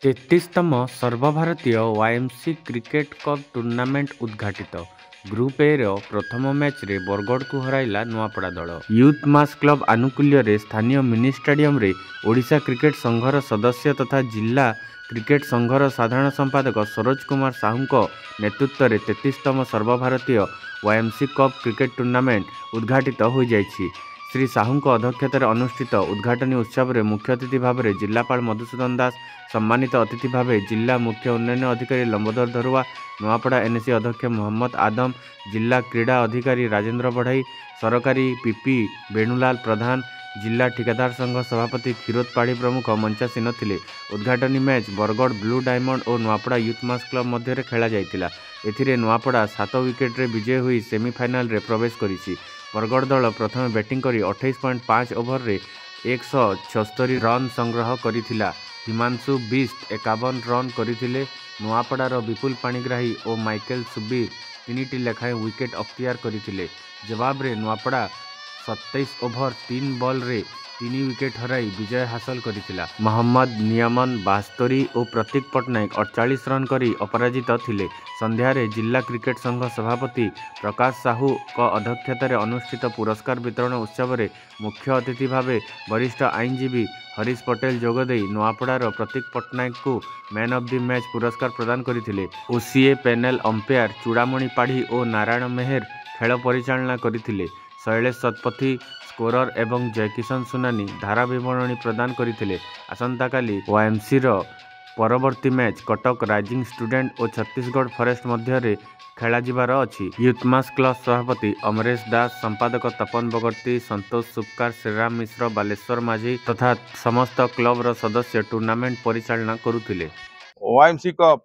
33तम सर्वभारतीय YMC cricket cup tournament उद्घाटित। Group A रो प्रथम match रे बरगढ़ को हराइला नुआपड़ा दल। यूथ मास क्लब आनुकूल्य रे स्थानीय मिनी स्टेडियम रे ओडिशा क्रिकेट संघर सदस्य तथा जिला क्रिकेट संघर साधारण संपादक सरोज कुमार साहू नेतृत्व में 33तम सर्वभारतीय वाईएमसी कप क्रिकेट टूर्नामेंट उद्घाटित हो जाइछि। श्री साहू अध्यक्षतार अनुष्ठित उद्घाटनी उत्सव में मुख्य अतिथि भाव में जिलापाल मधुसूदन दास, सम्मानित अतिथि भाव जिला मुख्य उन्नयन अधिकारी लंबोदर धरुआ, नुआपड़ा एनएसी अध्यक्ष मोहम्मद आदम, जिला क्रीड़ा अधिकारी राजेंद्र बढ़ाई, सरकारी पीपी वेणुलाल प्रधान, जिला ठिकादार संघ सभापति क्षीरोद पाढ़ी प्रमुख मंचासीन थिले। उद्घाटनी मैच बरगढ़ ब्लू डायमंड और नुआपड़ा यूथ मास क्लब मध्य खेला जाइतिला। एथिरे नुआपड़ा 7 विकेट रे विजय हुई सेमीफाइनाल रे प्रवेश करिछि। बरगढ़ दल प्रथम बैटिंग करी 28.5 ओवर रे 176 रन संग्रह करिथिला। हिमांशु बिस्ट 51 रन करथिले। नुआपड़ार विपुल पाणिग्राही और माइकेल सुबीर 3टी लेखाएं विकेट अख्तियार करथिले। जवाब रे नुआपड़ा 27 ओवर 3 बॉल रे 3 विकेट हराई विजय हासिल करिथिला। मोहम्मद नियमन 72 और प्रतीक पटनायक 48 रन करी अपराजित थिले। संध्यारे जिला क्रिकेट संघ सभापति प्रकाश साहू को अध्यक्षतार अनुष्ठित पुरस्कार वितरण उत्सव में मुख्य अतिथि भावे वरिष्ठ आईनजीवी हरीश पटेल जोगदे नुआपड़ार प्रतीक पटनायक को मैन ऑफ द मैच पुरस्कार प्रदान करथिले। ओसीए पैनल अंपायर चूड़ामणि पाढ़ी और नारायण मेहर खेल परिचालना करथिले। शैलेश शतपथी स्कोरर एवं जयकिशन सुनानी धारा विवरणी प्रदान करथिले। आसंताकाली वाईएमसी रो परवर्ती मैच कटक राइजिंग स्टूडेंट और छत्तीसगढ़ फॉरेस्ट मध्य खेला जिबार अछि। यूथ मास क्लब सभापति अमरेश दास, संपादक तपन बगर्ती, संतोष सुपकार, श्रीराम मिश्र, बालेश्वर माझी तथा समस्त क्लब रो सदस्य टूर्नामेंट परिचालना करुथिले। वाईएमसी कप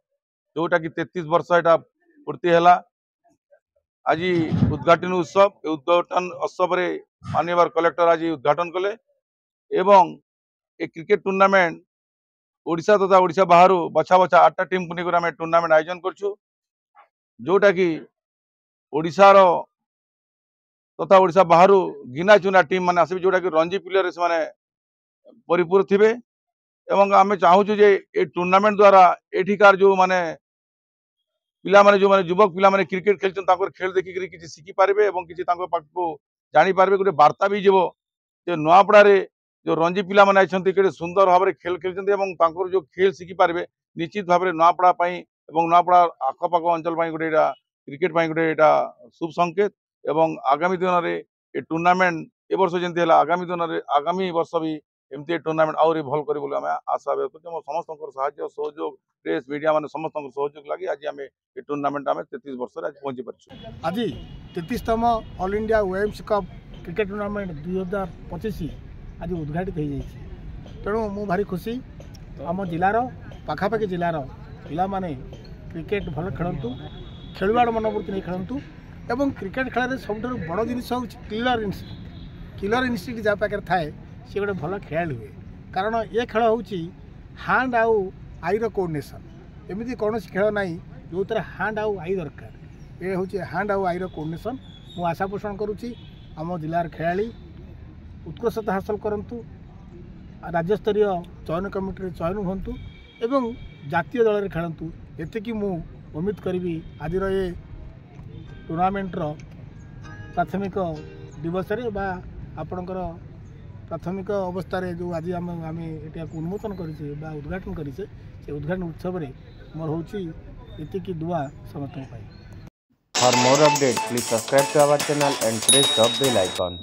जोटा कि 33 वर्ष एटा पूर्ति हैला। आज उद्घाटन उत्सव रे माननीय कलेक्टर आज उद्घाटन कले एवं ए क्रिकेट टूर्नामेंट ओडिशा तथा ओडिशा बाहर बछा बछा 8टा टीम को लेकर टूर्नामेंट आयोजन करछु। जोटा कि ओडिशा रो तथा ओडिशा बाहर गिना चुना टीम माने आसे जोटा कि रणजी प्लेयर से माने परिपूर्ण थिबे एवं आमे चाहू जे ए टूर्नामेंट द्वारा एठिकार जो माने पिला माने जो माने युवक पिला माने क्रिकेट खेलछन ताकर खेल देखि करी किछि सिखि पारबे एवं किछि तांको पाखको जानि पारबे। गोटे वार्ता भी जीवो जे नुआपड़ा रे जो रणजी पिला माने आछन्ती केते सुंदर भाव रे खेल खेलछन्ती एवं तांकर जो खेल सिखि पारबे निश्चित भाव रे नुआपड़ा पई एवं नुआपड़ा आखपाख अंचल पई गोटे एटा क्रिकेट पई गोटे एटा शुभ संकेत एवं आगामी दिन रे ए टूर्नामेंट ए वर्ष जेंती हला आगामी वर्ष भी एमती टूर्नामेंट आउरी भल करी बोले हमें आशा व्यक्त करछो। समस्त साहाय्य सहयोग प्रेस मीडिया माने समस्त सहयोग लागि आज आमे ए टूर्नामेंट आमे 33 वर्ष रे आज पहुंची परछु। आज 33तम all India YMC cup cricket tournament 2025 आज उद्घाटित हो जाइए। तेणु मु भारी खुशी आम जिलार पाखापाखि जिलार पिला माने क्रिकेट भल खेलतु, खेलवाड़ मनोवृत्ति नहीं खेलतु एवं क्रिकेट खेल सब बड़ जिनिस हूँ किलर इनस्टिंक्ट जहाँ पाखे थाए सी गोटे भल खेल हुए। कारण ये खेल हूँ हैंड आउ आईर कोऑर्डिनेशन। एमती कौन खेल ना जो हैंड आउ आई दरकार। ये हूँ हैंड आउ आईर कोऑर्डिनेशन। मु आशा पोषण करुच्ची आम जिलार खेलाड़ी उत्कृष्टता हासिल करंतु, राज्यस्तरीय चयन कमिटी चयन हूँ एवं जातीय दल में खेलतु। एतिकी मु उम्मीद करी आज ये टूर्नामेंट प्राथमिक दिवस रे बा आपणकर प्राथमिक अवस्था जो आज आम उन्मोचन करें उद्घाटन करें से उद्घाटन उत्सव में मोर होती दुआ समस्त। For more updates, please subscribe to our channel and press the bell icon.